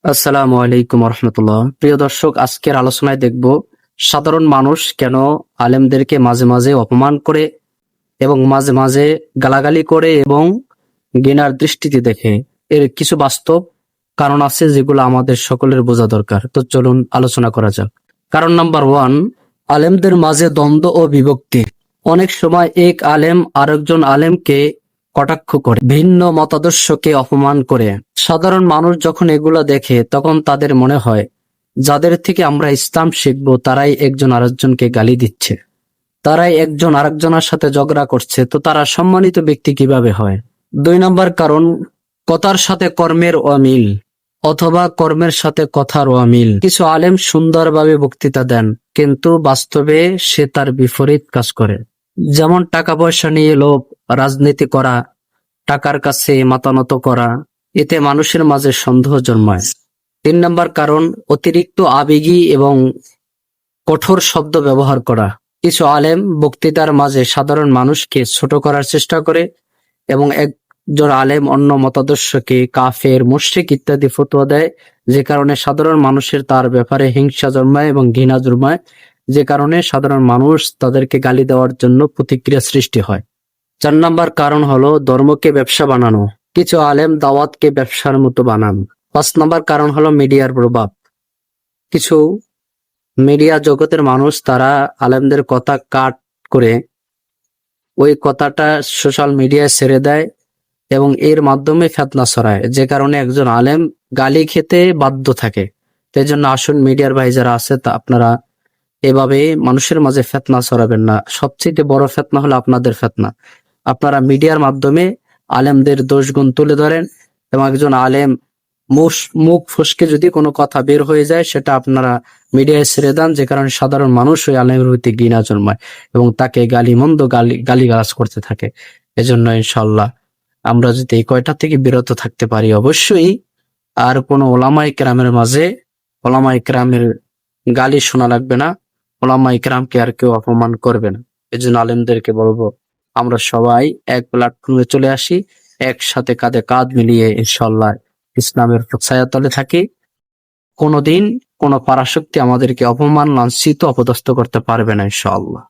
আসসালামু আলাইকুম রহমতুল্লাহ। প্রিয় দর্শক, আজকের আলোচনায় দেখব সাধারণ মানুষ কেন আলেমদেরকে মাঝে মাঝে অপমান করে এবং মাঝে মাঝে গালাগালি করে এবং ঘৃণার দৃষ্টিতে দেখে। এর কিছু বাস্তব কারণ আছে যেগুলো আমাদের সকলের বোঝা দরকার। তো চলুন আলোচনা করা যাক। কারণ নাম্বার 1, আলেমদের মাঝে দ্বন্দ্ব ও বিভক্তি। অনেক সময় এক আলেম আরেকজন আলেমকে কটাক্ষ করে, ভিন্ন মতাদর্শকে অপমান করে। সাধারণ মানুষ যখন এগুলা দেখে তখন তাদের মনে হয় যাদের থেকে আমরা ইসলাম শিখব তারাই একজন আরেকজনকে গালি দিচ্ছে, তারাই একজন আরেকজনের সাথে ঝগড়া করছে, তো তারা সম্মানিত ব্যক্তি কিভাবে হয়। 2 নম্বর কারণ, কথার সাথে কর্মের অমিল অথবা কর্মের সাথে কথার অমিল। কিছু আলেম সুন্দরভাবে বক্তৃতা দেন কিন্তু বাস্তবে সে তার বিপরীত কাজ করে, যেমন টাকা পয়সা নিয়ে লোভ, রাজনীতি করা, টাকার কাছে মাথা নত করা। এতে মানুষের মাঝে সন্দেহ জন্মায়। 3 নম্বর কারণ, অতিরিক্ত আবেগী এবং কঠোর শব্দ ব্যবহার করা। কিছু আলেম বক্তৃতার মাঝে সাধারণ মানুষকে ছোট করার চেষ্টা করে এবং একজন আলেম অন্য মতাদর্শকে কাফের, মুশরিক ইত্যাদি ফতোয়া দেয়, যে কারণে সাধারণ মানুষের তার ব্যাপারে হিংসা জন্মায় এবং ঘৃণা জন্মায়, যে কারণে সাধারণ মানুষ তাদেরকে গালি দেওয়ার জন্য প্রতিক্রিয়া সৃষ্টি হয়। 4 নম্বর কারণ হলো ধর্মকে ব্যবসা বানানো। কিছু আলেম দাওয়াতকে ব্যবসার মতো বানান। 5 নম্বর কারণ হলো মিডিয়ার প্রভাব। কিছু মিডিয়া জগতের মানুষ তারা আলেমদের কথা কাট করে ওই কথাটা সোশ্যাল মিডিয়ায় ছেড়ে দেয় এবং এর মাধ্যমে ফিতনা ছড়ায়, যে কারণে একজন আলেম গালি খেতে বাধ্য থাকে। এই জন্য আসুন মিডিয়ার ভাই যারা আছে তা আপনারা এভাবে মানুষের মাঝে ফিতনা ছড়াবেন না। সবচেয়ে বড় ফিতনা হলো আপনাদের ফিতনা। আপনারা মিডিয়ার মাধ্যমে আলেমদের দোষগুণ তুলে ধরেন এবং একজন আলেম মুখ ফসকে যদি কোনো কথা বের হয়ে যায় সেটা আপনারা মিডিয়ায় ছেড়ে দেন, যে কারণে সাধারণ মানুষ ওই আলেমের প্রতি ঘৃণা জন্মায় এবং তাকে গালিগালাজ করতে থাকে। এজন্য ইনশাআল্লাহ আমরা যদি এই কয়টা থেকে বিরত থাকতে পারি, অবশ্যই আর কোনো ওলামায়ে কেরামের মাঝে ওলামায়ে কেরামের গালি শোনা লাগবে না, ওলামায়ে কেরামকে আর কেউ অপমান করবে না। এজন্য আলেমদেরকে বলবো আমরা সবাই এক প্ল্যাটফর্মে চলে আসি, একসাথে কাঁধে কাঁধ মিলিয়ে ইনশাআল্লাহ ইসলামের ছায়াতলে থাকি। কোনোদিন কোনো পরাশক্তি আমাদেরকে অপমান, লাঞ্ছিত, অপদস্থ করতে পারবে না ইনশাআল্লাহ।